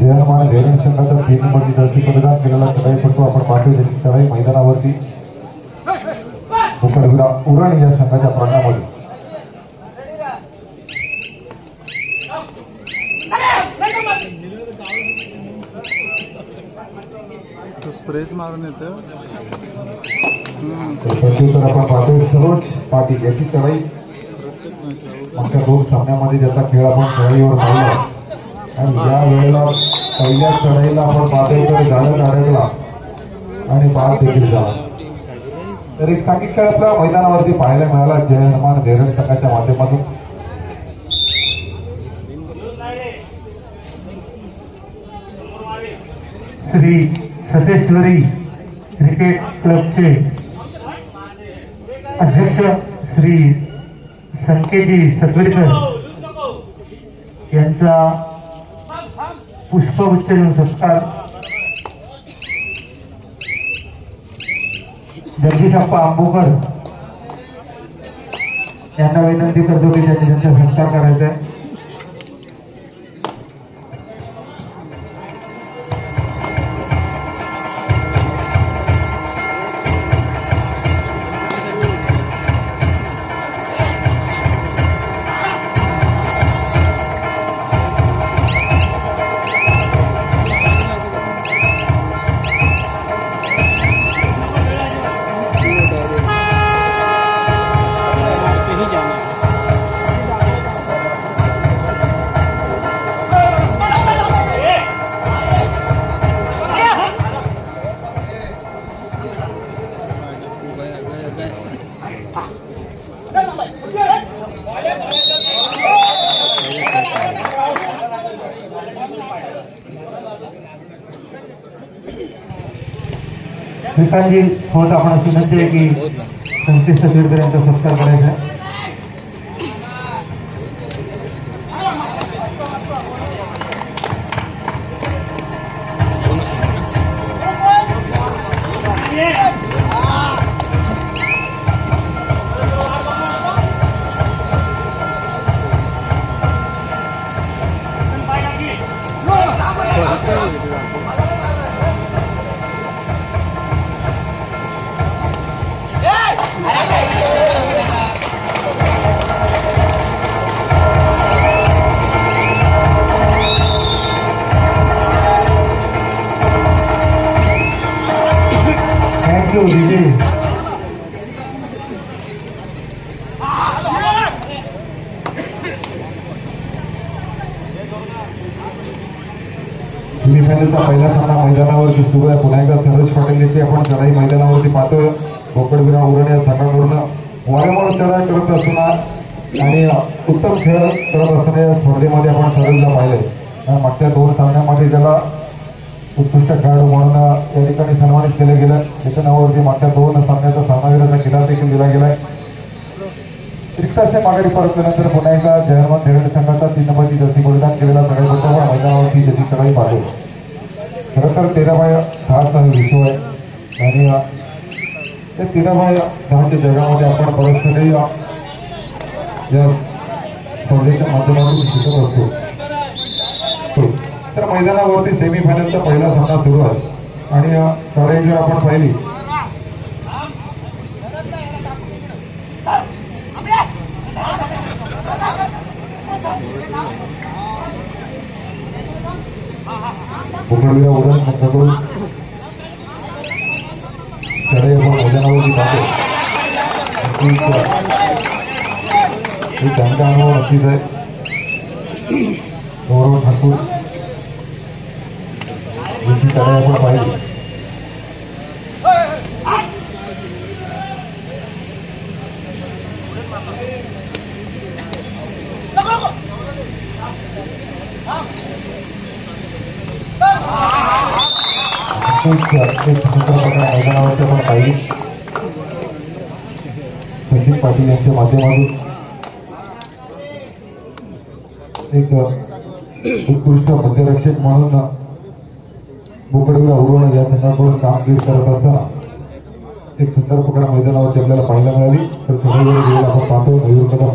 जयमान धैर्य संघाचा 3 नंबरची जर्सी परिधान केलेला खेळाडू आपण पाहतोय त्याची चढाई मैदानावरती मुखडविरा उरण या संघाच्या प्रांगणामध्ये स्प्रेच मारून येतं प्रत्युत्तर आपण पाहतोय सरोज पाटील याची चढाई मागच्या 2 सामन्यामध्ये ज्याचा खेळ आपण चढाईवर पाहिला आणि या वेळेला पहिल्या चढाईला आपण पाहतोय तर गाडत अडकला आणि बाद देखील झाला। तर एक चांगली खेळ आपल्या मैदानावरती पाहायला मिळाला जयमान धैर्य संघाच्या माध्यमातून। श्री सतेश्वरी क्रिकेट क्लबचे अध्यक्ष श्री संकेजी सगळीकर यांचा पुष्पगुच्छ देऊन सत्कार जगदीशप्पा आंबोकर यांना विनंती करतो की त्यांचा सत्कार करायचा आहे। श्रीकांतजी थोडं आपण अशी विनंती आहे की संकेत सगळीकर यांचा सत्कार करायचा आहे। सेमीफायनलचा पहिला सामना मैदानावरती सुरू आहे। पुन्हा एकदा सरोज पाटील याची आपण चढाई मैदानावरती पाहतोय। बोकडविरा उरण या संघाकडून वारंवार चढाई करत असताना आणि उत्तम खेळ करत असताना या स्पर्धेमध्ये आपण सरोजला पाहिलंय। मागच्या 2 सामन्यामध्ये त्याला उत्कृष्ट खेळाडू म्हणून या ठिकाणी सन्मानित केलं गेलं। त्याच्या नावावरती मागच्या 2 सामन्याचा सामनावीराचा किताब देखील दिला गेलाय। रिक्षाचे माघारी परतल्यानंतर पुन्हा एकदा जयमान धैर्य संघाचा 3 नंबरची जर्सी परिधान केलेला चढाईपटूवर मैदानावरती त्याची चढाई पाहतो। खरं तर 13x10चा विषय आहे आणि त्या 13x10च्या जगामध्ये आपण बरेचसे काही या स्पर्धेच्या माध्यमातून शिकत असतो। तर मैदानावरती सेमीफायनलचा पहिला सामना सुरू आहे आणि चढाई जर आपण पाहिली बोकडविरा उरण संघाकडून चढाई आपण मैदानावरती पाहतो। त्यांचा अनुभव नक्कीच आहे। गौरव ठाकूर यांची चढाई आपण पाहिली। एक सुंदर प्रकार मैदानावरती आपण पाहिली सचिन पाटील यांच्या माध्यमातून एक उत्कृष्ट मध्यरक्षक म्हणून बोकडविरा उरण या संघाकडून कामगिरी करत असताना एक सुंदर प्रकार मैदानावरती आपल्याला पाहायला मिळाली. तर थोड्या वेळ गेला आपण पाहतो मयूर कदम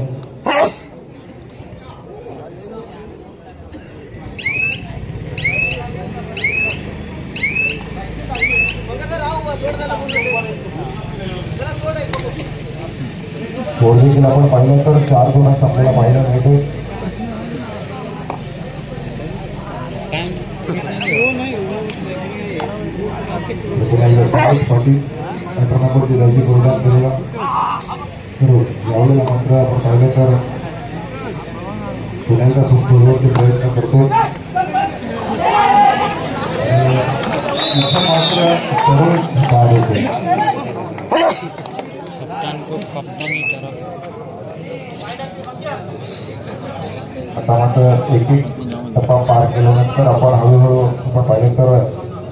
देखील आपण पाहिलं तर 4 गुणांचा आपल्याला पाहायला मिळतो. पाटील नंबरची दर्जी प्रदान केलेला यावेळेला मात्र आपण पाहिलं तर पुण्याचा खूप जोरदार प्रयत्न करतो. मात्र सर्व बाद होते. आता मात्र एक टप्पा पार केल्यानंतर आपण हळूहळू आपण पाहिलं तर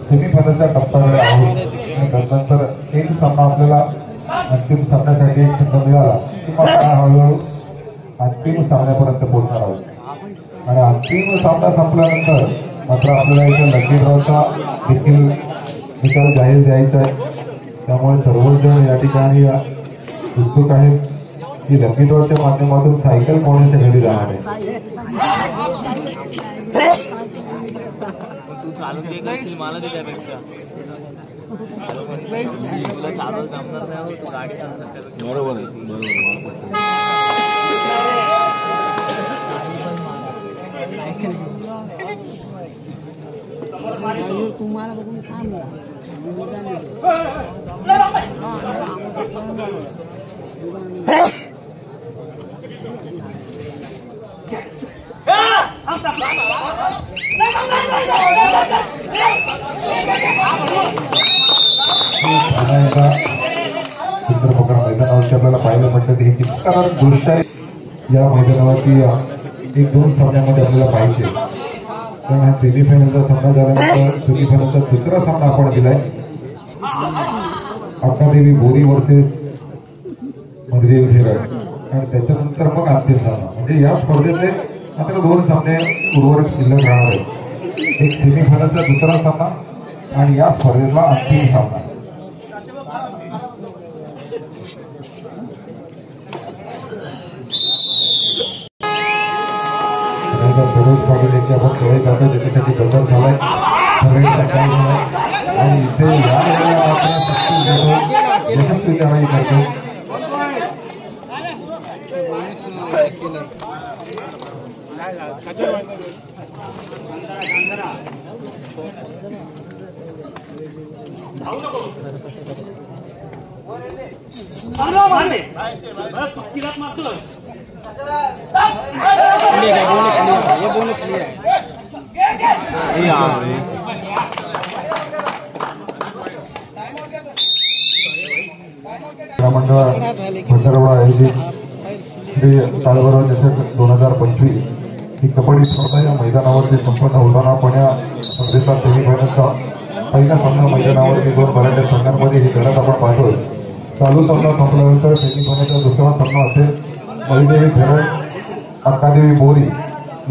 सेमीफायनलच्या टप्प्याकडे आहोत. आणि त्यानंतर एक सामना आपल्याला अंतिम सामन्यासाठी एक संघ मिळाला किंवा हळूहळू अंतिम सामन्यापर्यंत पोहोचणार आहोत. आणि अंतिम सामना संपल्यानंतर मात्र आपल्याला इथे लकी ड्रॉचा देखील निकाल जाहीर द्यायचा आहे. त्यामुळे सर्वच जण या ठिकाणी उत्सुक आहेत की लकी ड्रॉच्या माध्यमातून सायकल कोणाच्या घरी जाणार आहे. तू चालून घे मला त्याच्यापेक्षा तुला चालू जमणार नाही तू गाडी चालवणार. बरोबर आहे तुम्हाला बघून थांबला सुंदर प्रकार मैदानावरती आपल्याला पाहायला म्हटलं हे चित्रकार दृश्य या मैदानावरती 1-2 सामन्यामध्ये आपल्याला पाहिजे. कारण हा सेमीफायनलचा सामना झाल्यानंतर सेमीफायनलचा दुसरा सामना आपण दिलाय अक्कादेवी बोरी वर्सेस मधुदेव खेळ आणि त्याच्यानंतर मग अंतिम सामना. म्हणजे या स्पर्धेचे मात्र 2 सामने उर्वरित शिल्लक राहणार आहेत. एक सेमीफायनलचा दुसरा सामना आणि या स्पर्धेतला अंतिम सामना. सरोज पाटील यांची आपण खेळ करतो त्याच्यासाठी बदल झालाय आणि इथे या वेळेला मात्र यशस्वी कारवाई करतो. मंडळ भंडारवाडा आयोजित श्री ताळभैरव चषक 2025 ही कबड्डी स्पर्धा या मैदानावरती संपन्न होताना पण या स्पर्धेचा सेमीफायनलचा पहिला सामना मैदानावरती 2 मराठा संघांमध्ये ही लढत आपण पाहतोय. चालू सामना संपल्यानंतर सेमीफायनलचा दुसरा सामना असेल मधुदेवी खेळ अक्कादेवी बोरी.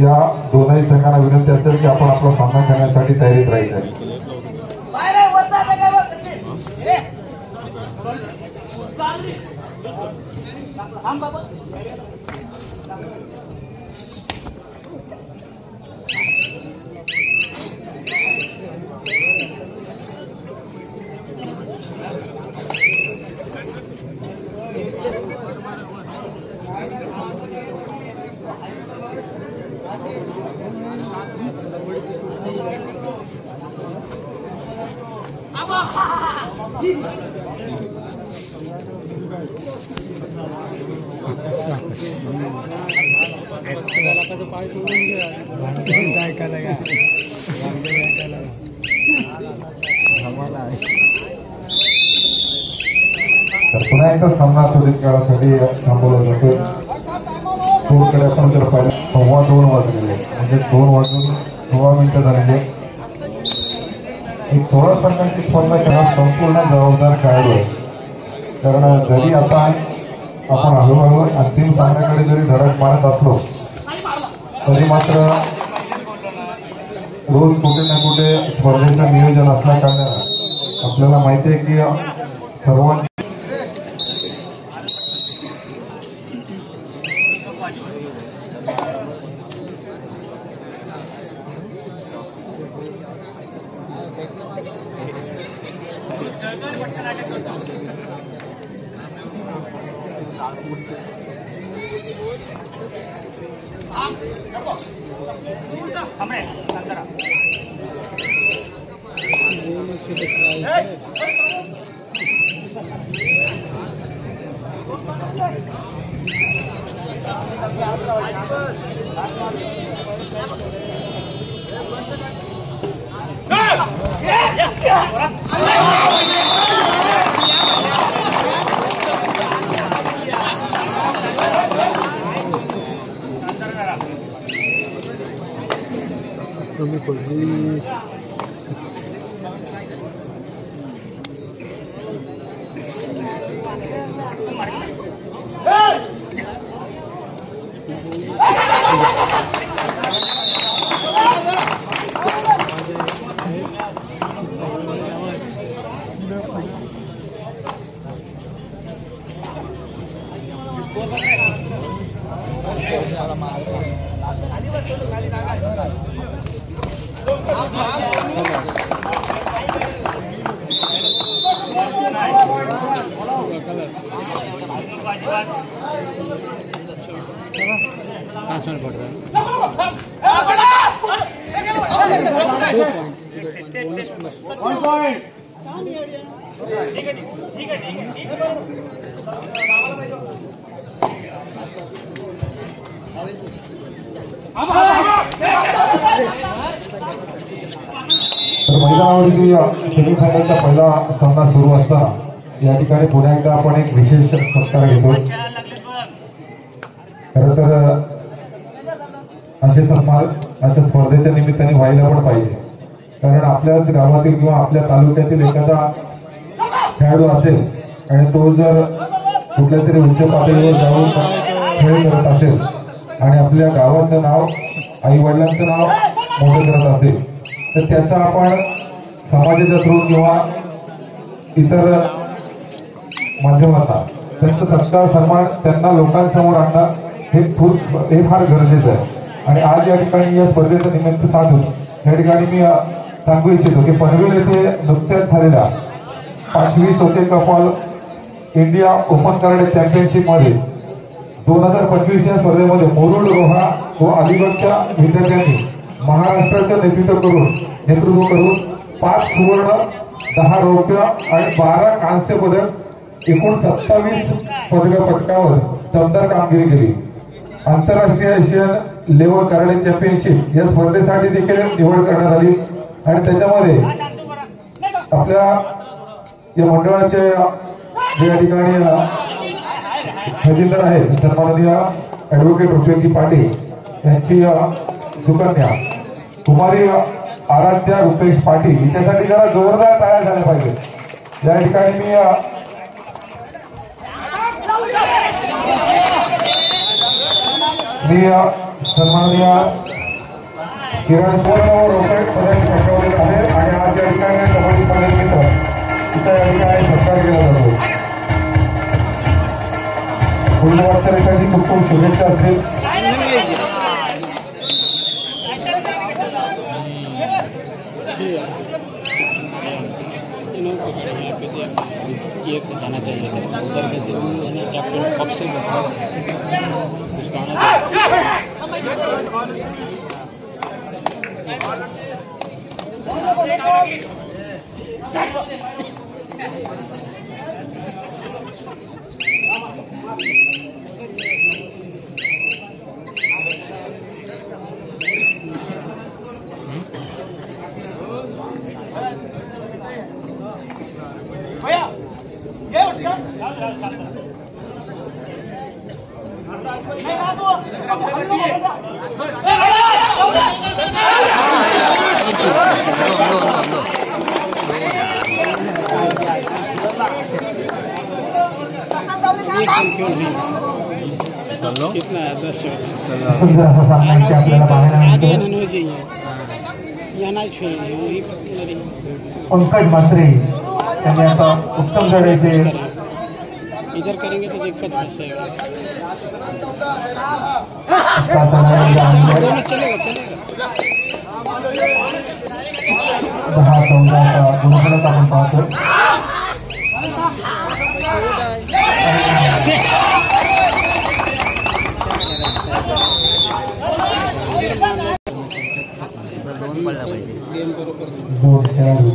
या दोनही संघांना विनंती असेल की आपण आपला सामना करण्यासाठी तयारीत राहायचं आहे. तर पुन्हा एकदा सामना थोड्या काळासाठी थांबवला जातो. स्कोरकडे आपण जर पाहिलं 2:15 वाजलेले म्हणजे 2 वाजून 16 मिनिटं झालेले. एक 16 संघांची स्पर्धा करा संपूर्ण जबाबदार खेळाडू आहे. कारण जरी आता आपण हळूहळू अंतिम सामन्याकडे जरी धडक मारत असलो तरी मात्र रोज कुठे ना कुठे स्पर्धेचं नियोजन असल्या कारणानं आपल्याला माहिती आहे की सर्वांनी मैदानावरती सेमीफायनलचा पहिला सामना सुरू असताना या ठिकाणी पुन्हा एकदा आपण एक विशेष सत्कार घेतो. खरं तर असे सन्मान अशा स्पर्धेच्या निमित्ताने व्हायला पण पाहिजे. कारण आपल्याच गावातील किंवा आपल्या तालुक्यातील एखादा खेळाडू असेल आणि तो जर कुठल्या तरी उच्च पातळीवर जाऊन खेळ करत असेल आणि आपल्या गावाचं नाव आई वडिलांचं नाव मोठं करत असेल तर त्याचा आपण समाजाच्या थ्रू किंवा इतर माध्यमांना त्यांचा सत्कार सन्मान त्यांना लोकांसमोर आणणं हे फार गरजेचं आहे. आणि आज या ठिकाणी या स्पर्धेचं निमित्त साधून या ठिकाणी मी सांगू इच्छितो की पनवेल येथे नुकत्याच झालेल्या 5वी Soke cup all India open karate championship मध्ये 2025 या स्पर्धेमध्ये मोरुड रोहा व अलिगडच्या विद्यार्थ्यांनी महाराष्ट्राचं नेतृत्व करून 5 सुवर्ण 10 रौप्य आणि 12 कांस्य पदक एकूण 27 पदक पटकावर दमदार कामगिरी केली. आंतरराष्ट्रीय एशियन लेव्हल कराडे चॅम्पियनशिप या स्पर्धेसाठी देखील निवड करण्यात आली आणि त्याच्यामध्ये आपल्या या मंडळाचे जे या ठिकाणी खजिनदार आहेत सन्माननीय ऍडव्होकेट रुपेशजी पाटील यांची सुकन्या कुमारी आराध्या रुपेश पाटील हिच्यासाठी जरा जोरदार टाळ्या झाल्या पाहिजे. या ठिकाणी मी सन्माननीय किरण सोनवर रोपेट पदक पटकावले आहे आणि आज या ठिकाणी कबड्डी स्पर्धेनिमित्त तिचा या ठिकाणी सत्कार केला जातो. पुढील वाटचालीसाठी खूप खूप शुभेच्छा असतील. ये जाना चाहिए था उधर के जो कैप्टन कब से उसको आना चाहिए कितना है 10 सुंदर असा सामना इथे आपल्याला पाहायला आगे मिळतो. ना चाहिए यहाँ ना छोड़िए वही मेरी पंकज मात्रे त्यांनी आता उत्तम जडेचे इधर करेंगे तो दिक्कत फंसेगा चलेगा चलेगा 10-14 गुणफलक आपण पाहतो. दोन खेळाडू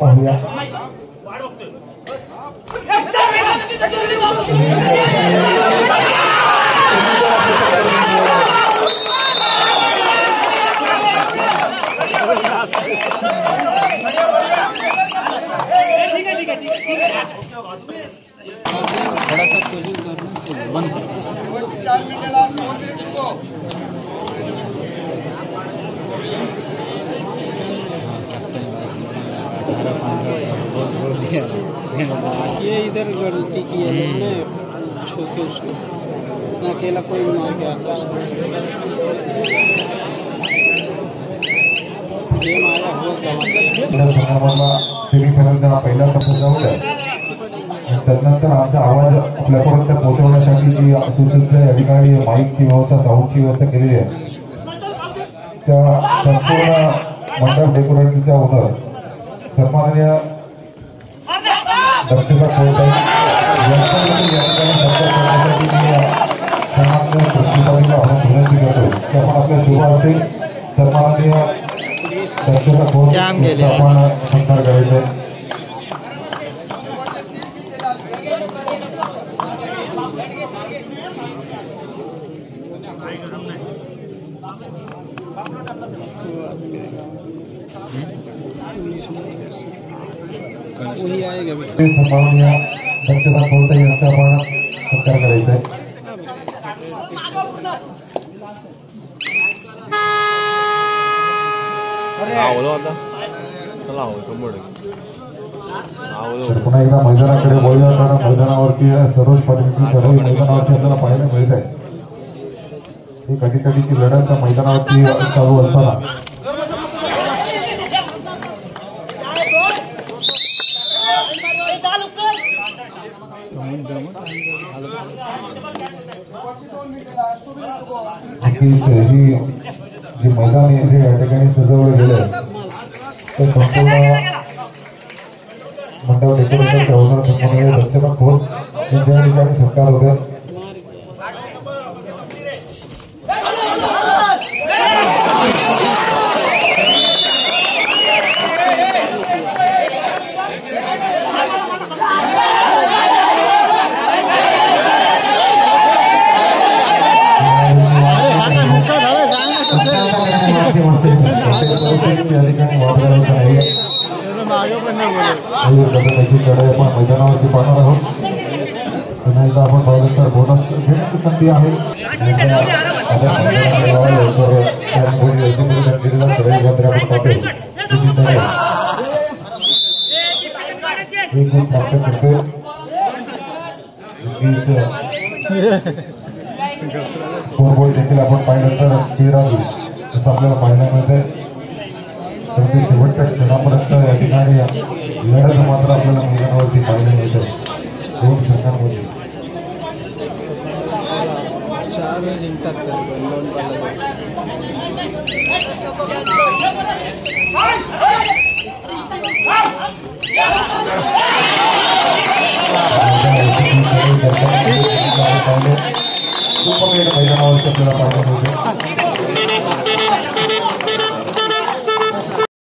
पाहूया. थोड़ा सा कोशिश करना बंद करो ये इधर गलती की है लोगों ने छू के उसको ना अकेला कोई भी मार के आता गेम आया हुआ सेमीफायनलचा पहिला टप्पा जाऊया. त्यानंतर आमचा आवाज आपल्यापर्यंत पोहोचवण्यासाठी जी सुसज्ज या ठिकाणी माईकची व्यवस्था साऊंडची व्यवस्था केलेली आहे त्या संपूर्ण मंडप डेकोरेशनच्या ओनर सन्माननीय दक्षता कोळताई यांच्यासाठी या ठिकाणी संपर्क करण्यासाठी मी सन्माननीय कृषीपालिका आपण विनंती करतो की आपण आपल्या शुभ हस्ते सन्माननीय दक्षता कोळताई आपण सत्कार करायचे. वही आएगा सन्माननीय दक्षता कोळताई यांचा आपण सत्कार करायचा आहे. पुन्हा एकदा मैदानाकडे वळूया. कारण मैदानावरती सरोज पाटीलची सर्व मैदानावरती आपल्याला पाहायला मिळत आहे. ही कधी कधीची लढत मैदानावरती चालू असताना ही जी मैदान येथे या ठिकाणी सजवलं गेलं ते संपूर्ण मंडप डेकोरेशन ठेवणार सन्माननीय दक्षता खोत यांच्या ठिकाणी सत्कार होते. आपण मैदानावरती पाहणार आहोत. पुन्हा एकदा आपण पाहिलं तर बोनस घेण्याची संधी आहे. फोर देखील आपण पाहिलं तर 13 असं आपल्याला पाहायला मिळते. परंतु शेवटच्या क्षणापर्यंत या ठिकाणी लढत मात्र आपल्याला मैदानावरती पाहायला मिळते. दोन संघांमध्ये 4 जिंकतात मैदानावरती आपल्याला पाहायला